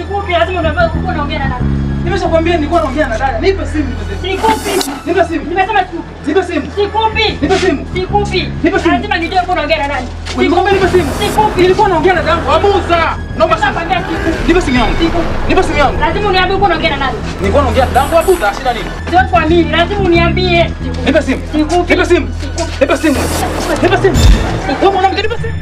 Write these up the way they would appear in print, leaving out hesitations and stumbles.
Sikupi, lazima uniambie uko unaongea na nani. Nimeshakwambia nilikuwa naongea na dada. Nipe simu mzee. Sikupi. Nipe simu. Nimesema sikupi. Nipe simu. Sikupi. Nipe simu. Sikupi. Nipe simu. Lazima nijue uko unaongea na nani. Nikwambia nipe simu. Sikupi. Nilikuwa naongea na dada. Abuza. Naomba simu. Nipe simu yangu. Nipe simu yangu. Lazima uniambie uko unaongea na nani. Nilikuwa naongea na dada. Abuza, shida nini? Sio kuamini, lazima uniambie. Nipe simu. Sikupi. Nipe simu. Nipe simu. Nipe simu. Wewe mwanamke nipe simu.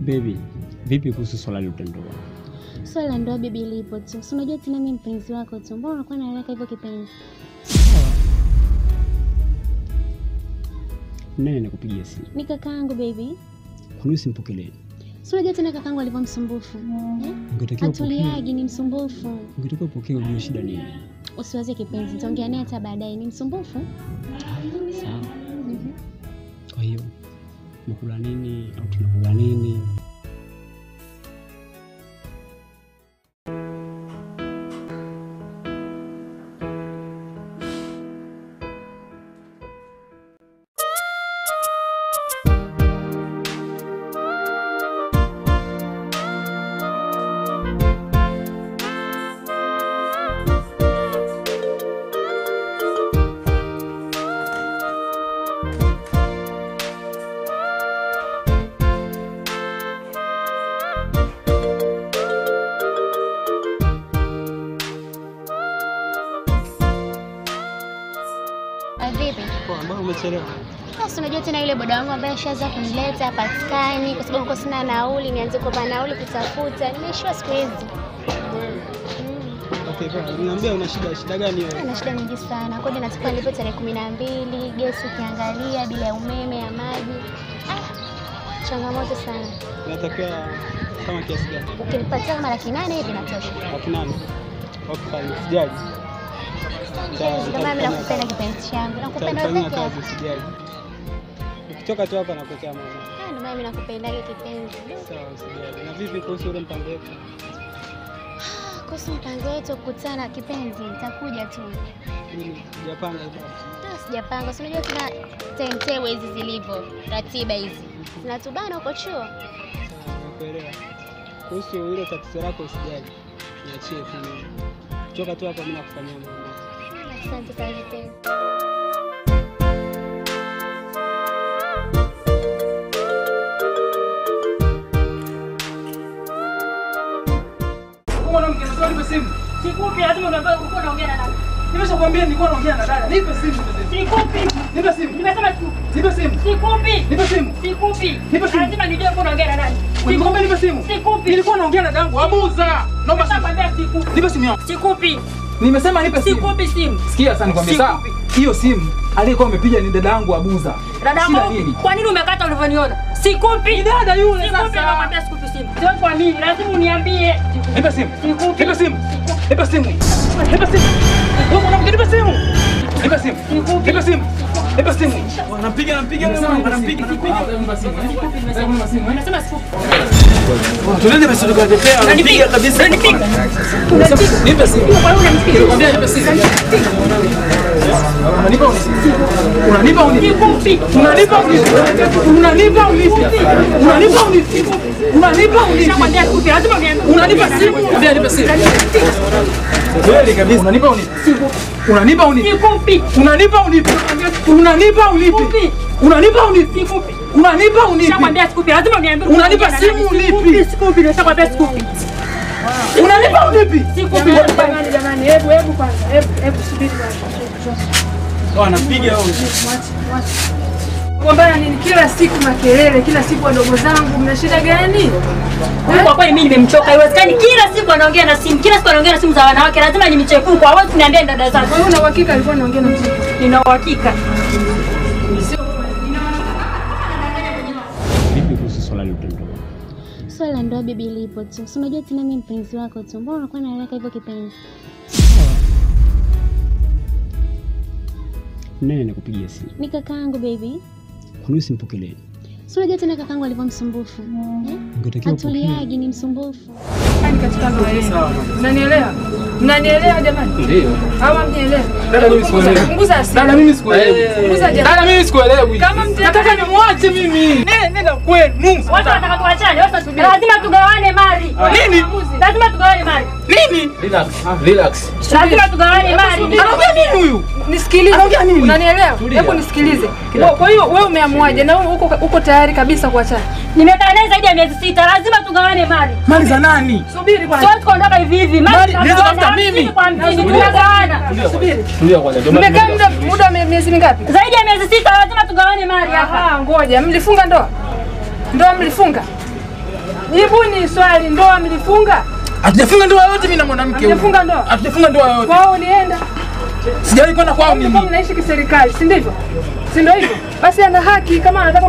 Baby, vipi kuhusu swala la ndoa? Swala la ndoa baby lipo tu. Si unajua tena mimi mpenzi wako tu. Mbona unakuwa na haraka hivyo kipenzi? Nani anakupigia simu? Ni kakaangu baby. Kwa nini usimpokelee? Si unajua tena kakaangu alivyo msumbufu. Ungetakiwa Atuliagi ni msumbufu. Ungetakiwa upokee ujue shida nini. Usiwaze kipenzi. Nitaongea naye hata baadaye. Ni msumbufu. Sawa. Kwa hiyo mkula nini au tunakula nini? Vipi? Kwa mbona umechelewa? Sasa unajua tena yule boda wangu ambaye ashaanza kunileta hapatikani kwa sababu uko sina nauli, nianze kupa nauli kutafuta. Nimeishiwa siku hizi. Okay, bwana, niambia una shida gani wewe? Ana shida nyingi sana. Kodi natakiwa nilipe tarehe 12, gesi ukiangalia, bila ya umeme, ya maji. Changamoto sana. Unatakiwa kama kiasi gani? Ukinipatia kama 800 hivi natosha. 800. Okay, sijali. Kama mimi nakupenda kipenzi changu. Nakupenda wewe pekee yako. Sijali. Ukitoka tu hapa nakuletea mama. Ndio maana mimi nakupendaga kipenzi. Sawa, sijali. Na vipi kuhusu ule mpango wetu? Kuhusu mpango wetu kukutana kipenzi, nitakuja tu. Mimi sijapanga hivyo. Sijapanga. Si unajua tuna timetable hizi zilivyo, ratiba hizi. Zinatubana huko chuo. Nakuelewa. Kuhusu ile tatizo lako usijali. Niachie tu mimi. Kutoka tu hapa mimi nakufanyia mama. Asante sana kipenzi. Mwanamke nasema nipe simu. Sikupi, lazima uniambie uko unaongea na nani. Nimeshakwambia nilikuwa naongea na dada. Nipe simu mzee. Sikupi. Nipe simu. Nimesema sikupi. Nipe simu. Sikupi. Nipe simu. Sikupi. Nipe simu. Lazima nijue uko unaongea na nani. Nikwambia nipe simu. Sikupi. Nilikuwa naongea na dangu. Abuza. Naomba simu. Nakwambia sikupi. Nipe simu yangu. Sikupi. Nimesema nipe simu. Sikupi simu. Sikia sana nikwambia sawa. Hiyo simu aliyekuwa amepiga ni dada yangu Abuza. Dada Shida yangu, nini? kwa nini umekata ulivyoniona? Sikupi. Dada yule Sikupi, sasa. nakwambia sikupi simu. Sio kwa mimi, lazima uniambie. Nipe simu. Sikupi. Nipe simu. Nipe simu. Nipe simu. Wewe mwanamke nipe simu. Nipe simu. Nipe simu. Nipe simu. Anampiga anampiga anampiga. Unasema sikupi. Tuende basi tukatetea. Anampiga kabisa. Unanipiga. Nipe simu. Kwa nini unanipiga? Nikwambia nipe simu. Unanipa unipi? Unanipa unipi? Sikupi. Unanipa unipi? Unanipa unipi? Unanipa unipi? Unanipa unipi? Nakwambia sikupi, lazima uniambie. Unanipa simu? Niambia nipe simu. Kweli kabisa. Unanipa unipi? Unanipa unipi? Sikupi. Unanipa unipi? Unanipa unipi? Unanipa unipi? Sikupi. Unanipa unipi? Nakwambia sikupi, lazima uniambie. Unanipa simu unipi? Sikupi, nakwambia sikupi. Unanipa unipi? Sikupi. Jamani, hebu kwanza. Hebu subiri kwanza. Anapiga huyo. Gombana nini kila siku makelele, kila siku wadogo zangu, mna shida gani? Kwa kweli mimi nimemchoka. Haiwezekani kila siku anaongea na simu. Kila siku anaongea na simu za wanawake. Lazima nimchepuko. Hawezi kuniambia dada zangu. Wewe una uhakika alikuwa anaongea na mtu? Nina uhakika. Vipi kuhusu swala la utendo? Swala la ndoa bibi lipo tu. Si unajua tena mimi mpenzi wako tu. Mbona unakuwa unaleka hivyo kipenzi? Nani anakupigia simu? Ni kakaangu baby. Kwa nini usimpokelee? Si unajua tena kakaangu alivyo msumbufu. Ungetakiwa Atuliagi ni msumbufu. Yaani katika ndoa yetu. Mnanielewa? Mnanielewa jamani? Ndio. Hawa mnielewa? Dada mimi sikuelewi. Punguza hasira. Dada mimi sikuelewi. Punguza jamani. Dada mimi sikuelewi. Kama mtaka nataka nimwache mimi. Nenda kwenu. Watu wanataka tuachane. Watu subiri. Lazima tugawane mali. Nini? Lazima tugawane mali. Nini? Relax. Lazima tugawane mali. Anaongea nini huyu? Nisikilize. Anaongea nini? Unanielewa? Hebu nisikilize. Kwa hiyo wewe umeamuaje na uko tayari kabisa kuachana? Nimekaa naye zaidi ya miezi 6. Lazima tugawane mali. Mali za nani? Subiri kwanza. Sio tukaondoka hivi hivi. Mali nilizotafuta mimi. Kwa mjini tunagawana. Subiri. Tulia kwanza. Mmekaa muda wa miezi mingapi? Zaidi ya miezi 6. Lazima tugawane mali hapa. Aha, ngoja. Mlifunga ndoa? Ndoa mlifunga? Jibuni swali, ndoa mlifunga? Hatujafunga ndoa yote mimi na mwanamke huyu. Mlifunga ndoa? Hatujafunga ndoa yote. Kwao ulienda? Sijawahi kwenda kwao Kama mimi. mnaishi kiserikali, si ndivyo? Si ndio hivyo? Basi ana haki kama anataka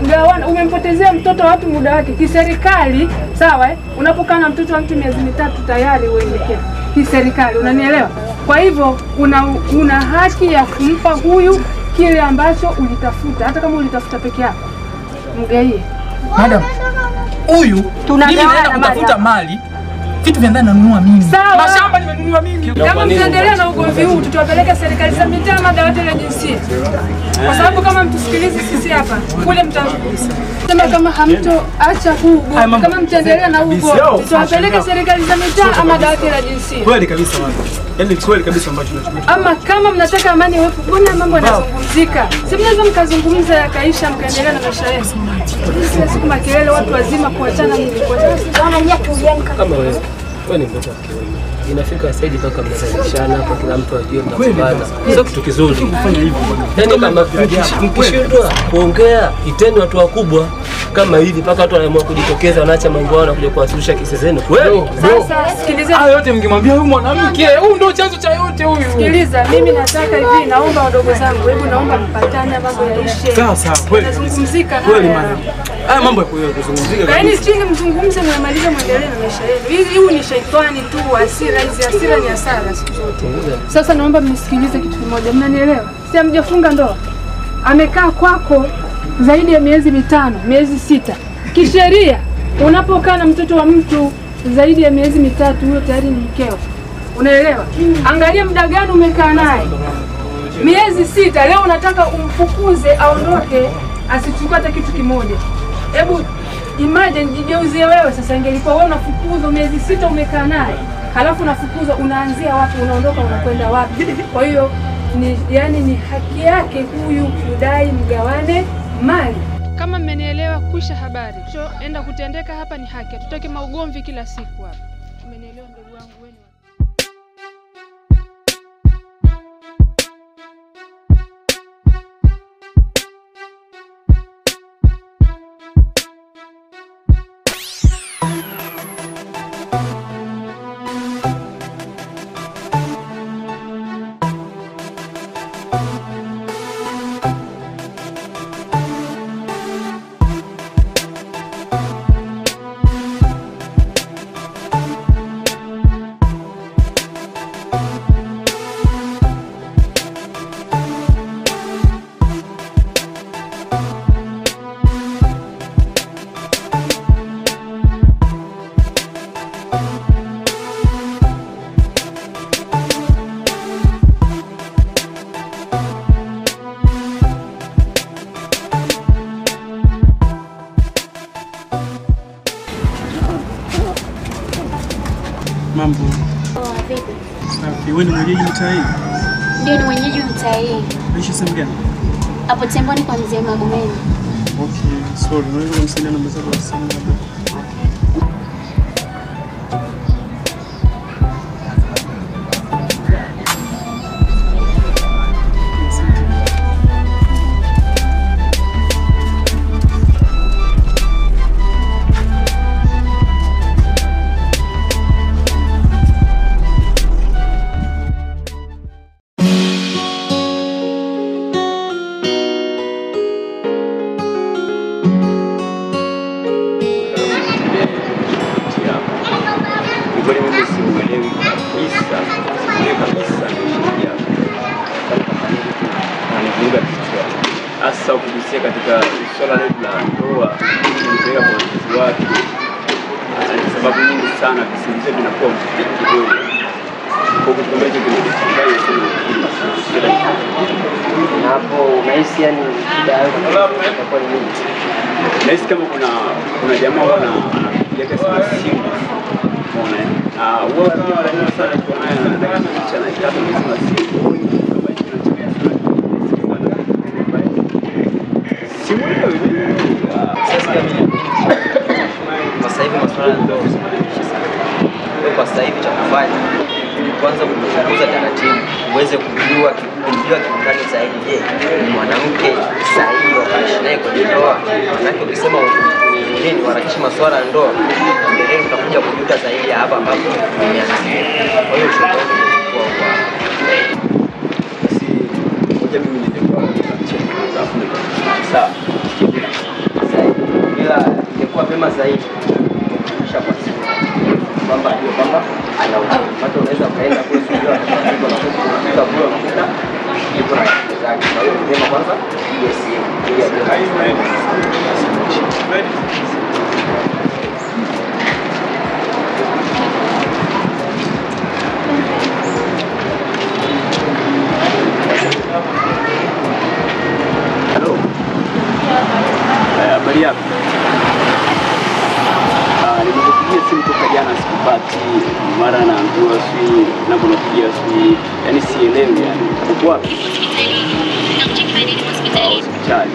mgawane, umempotezea mtoto wa watu muda wake kiserikali, sawa eh? Unapokaa na mtoto wa mtu miezi 3 tayari uelekea kiserikali, unanielewa? Kwa hivyo una haki ya kumpa huyu kile ambacho ulitafuta, hata kama ulitafuta peke yako. Mgaie. Madam, huyu mimi naenda kutafuta mali. Vitu vya ndani nanunua mimi. Sawa. Mashamba nimenunua mimi. Kama mtaendelea na ugomvi huu, tutawapeleka serikali za mitaa, madawati ya jinsia. Kwa sababu kama mtusikilizi sisi hapa, kule sema kama hamtoacha huu ugomvi, kama mtaendelea na huu ugomvi, tutawapeleka serikali za mitaa ama dawati la jinsia. Kweli kabisa mama. Yaani kweli kabisa ambacho tunachukua. Ama kama mnataka amani iwepo, mbona mambo yanazungumzika? Si mnaweza mkazungumza yakaisha, mkaendelea na maisha yenu. Sisi siku makelele, watu wazima kuachana nini? Kama wewe ni mtoto wa kiume. Inafika stage mpaka mnazalishana hapa, kila mtu ajue mtakubana. Sio kitu kizuri kufanya hivyo. Yaani kama mkishindwa kuongea, iteni watu wakubwa kama hivi mpaka watu wanaamua kujitokeza, wanaacha mambo yao na kuja kuwasilisha kesi zenu. Kweli? Sasa sikilizeni. Hayo yote mngemwambia huyu mwanamke, huyu ndio chanzo cha yote huyu. Sikiliza, mimi nataka hivi, naomba wadogo zangu, hebu naomba mpatane, mambo yaishe. Sawa sawa, kweli. Nazungumzika Kweli haya. madam. Haya mambo ya kuzungumzika. Yaani chini mzungumze, mwemalize, muendelee na maisha yenu. Huu ni shaitani tu, hasira hizi, hasira ni hasara siku zote. Sasa naomba mnisikilize kitu kimoja, mnanielewa? Si hamjafunga ndoa. Amekaa kwako zaidi ya miezi 5, miezi 6. Kisheria unapokaa na mtoto wa mtu zaidi ya miezi 3, huyo tayari ni mkeo. Unaelewa? Angalia muda gani umekaa naye. Miezi 6, leo unataka umfukuze aondoke, asichukue hata kitu kimoja. Hebu imagine, jigeuzie wewe sasa, ingelikuwa wewe unafukuzwa miezi 6 umekaa naye, halafu unafukuzwa, unaanzia wapi, unaondoka unakwenda wapi? Kwa hiyo ni haki yake huyu kudai mgawane mali. Kama mmenielewa, kusha habari. Enda kutendeka hapa ni haki. Hatutaki maugomvi kila siku hapa. Mmenielewa ndugu wangu wewe? Mambo. Poa, vipi? Safi. Wewe ni mwenyeji mtaa hii? Ndio, ni mwenyeji wa mtaa hii. Unaishi sehemu gani? Hapo Temboni kwa mzee Magomeni. Okay, sorry. Unaweza kumsaidia namba zako za simu? Hasa ukigusia katika swala letu la ndoa kupeleka kwa wazazi wake, kwa sababu nyingi sana visingizio vinakuwa mtiki kidogo. Kwa hiyo kitu ambacho kinachanganya sana Na hapo unahisi yani shida yako kwa nini? nahisi kama kuna jamaa anapiga sana simu. Unaona? Wao kama wale sana kwa naye anataka na ikapo kama simu. Sasa hivi masuala ya ndoa kwa sasa hivi cha kufanya ni kwanza kuchunguza taratibu uweze kujua kiundani zaidi. Je, ni mwanamke sahihi wa kuishi naye kwenye ndoa? Maana ukisema nini warakisha masuala ya ndoa mbele utakuja kujuta zaidi hapa ambapo umeanzia. Kwa hiyo shughuli kwa si moja mimi nilikuwa sawa. Ila ingekuwa pema zaidi kisha kwa siku kwamba hiyo kwamba anapata unaweza kaenda kule studio anakuwa anakuta bure unakuta yuko na zake. Kwa hiyo pema kwanza hiyo simu ili ajue. Hello. Habari yako? Nimekupigia simu toka jana sikupati, mara naambiwa si naponapigia si, yani sielewi yani. Uko wapi? Hospitali.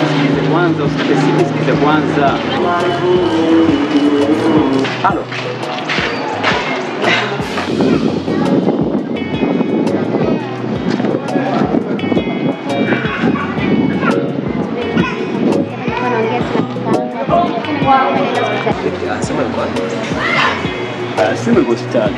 Sikize kwanza, usikize kwanza. Halo. Sema kwa hospitali.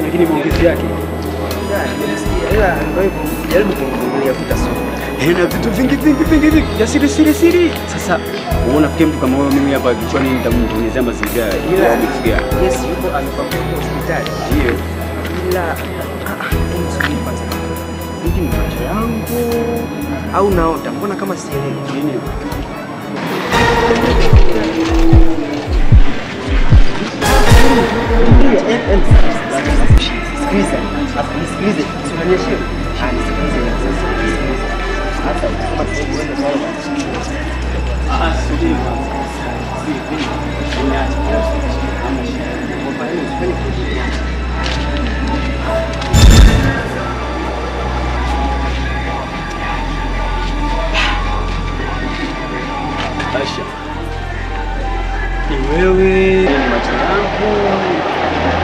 Lakini maongezi yake jaribu kumfungulia kutasoma. na vitu vingi ya siri. Sasa unafikia mtu kama wewe, mimi hapa kichwani nitamtengenezea mazingira ya kitu gani? Yes, yuko amepakwa hospitali. Ndio. Ila hivi ni macho yangu au naota? Mbona kama sielewi nini? Sikilize, usionyeshe. Sikilize sasa. Hata kama tuende sawa. Subiri. Aisha. Ni wewe ni macho yangu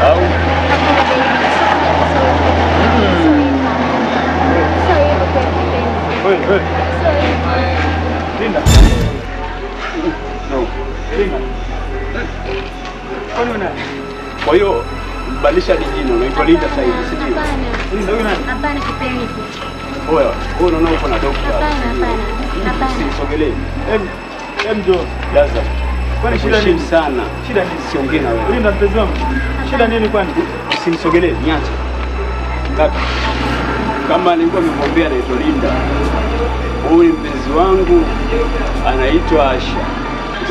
au Linda. No. Linda. Kwa hiyo badilisha jina, unaitwa Linda sasa hivi, si ndio? Hapana. Linda huyu nani? Hapana kipenzi. Oya, wewe unaona uko na dokta. Hapana. Usisogelee. Ndio Laza. Kwani shida nini sana? Shida nini? Siongee na wewe. Linda mpenzi wangu. Shida nini kwani? Usinisogelee, niache. Kaka. Kama nilikuwa nimemwambia anaitwa Linda. Huyu mpenzi wangu anaitwa Asha.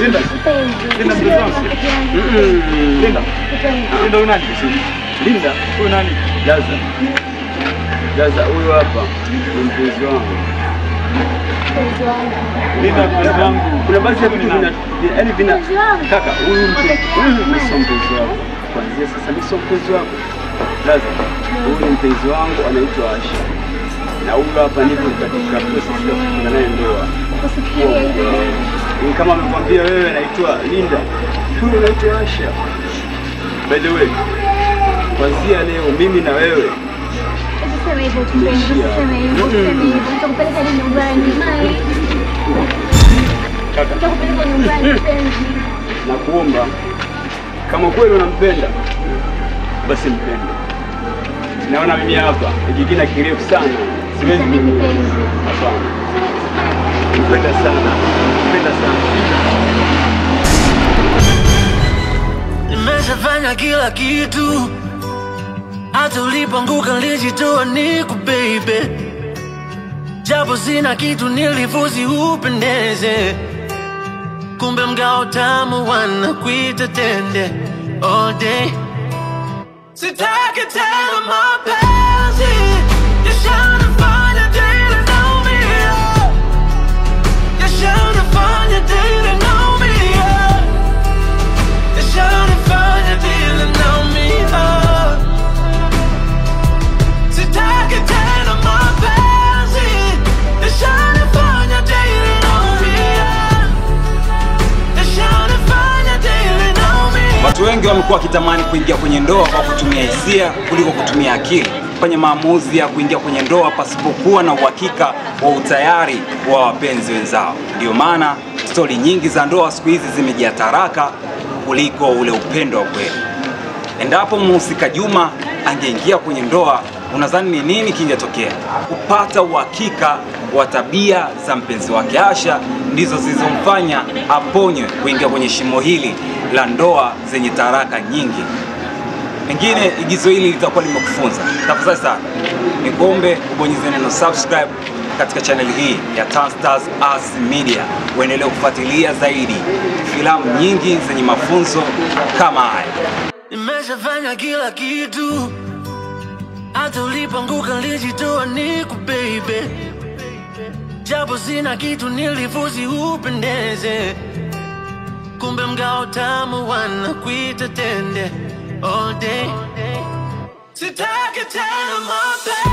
Linda mpenzi wangu. Linda huyu nani? Linda Huyu nani? Laza huyu hapa ni mpenzi wangu. Linda mpenzi wangu. Kuna baadhi ya vitu vina kaka, huyu mpenzi wangu. Kuanzia sasa ni mpenzi wangu. Laza, huyu mpenzi wangu anaitwa Asha. Na huyu hapa nipo katika process ya kufunga naye ndoa. Kama amekwambia wewe anaitwa Linda, huyu anaitwa Asha. By the way, kuanzia leo mimi na wewe Usiseme hivyo tupenzi, usiseme hivyo. Nitakupeleka nyumbani. kaka, Nitakupeleka nyumbani penzi. nakuomba kama kweli unampenda basi mpende. Naona mimi hapa ikikina kirefu sana siwezi Penzi. hapana. Mpenda sana. Nimeshafanya kila kitu, hata ulipoanguka nilijitoa niku baby, japo sina kitu nilifuzi upendeze, kumbe mgao tamu wanakuita tende all day. Sitaki tena mapenzi yashanifanya daily naumia, yashanifanya daily naumia, yashanifanya daily naumia. Sitaki tena mapenzi yashanifanya daily naumia, yashanifanya daily naumia. Watu wengi wamekuwa wakitamani kuingia kwenye ndoa kwa kutumia hisia kuliko kutumia akili, kwenye maamuzi ya kuingia kwenye ndoa pasipokuwa na uhakika wa utayari wa wapenzi wenzao. Ndio maana stori nyingi za ndoa siku hizi zimejaa taraka kuliko ule upendo wa kweli. Endapo mhusika Juma angeingia kwenye ndoa, unadhani ni nini kingetokea? Kupata uhakika wa tabia za mpenzi wake Asha ndizo zilizomfanya aponywe kuingia kwenye shimo hili la ndoa zenye taraka nyingi. Pengine igizo hili litakuwa limekufunza. Tafadhali sana nikuombe ubonyeze neno subscribe katika channel hii ya Tan Stars Arts Media, uendelee kufuatilia zaidi filamu nyingi zenye mafunzo kama haya. Nimeshafanya kila kitu, hata ulipoanguka nilijitoa niku baby, japo sina kitu nilifuzi upendeze, kumbe mgao tamu wanakuita tende all day. Sitaki tena mapenzi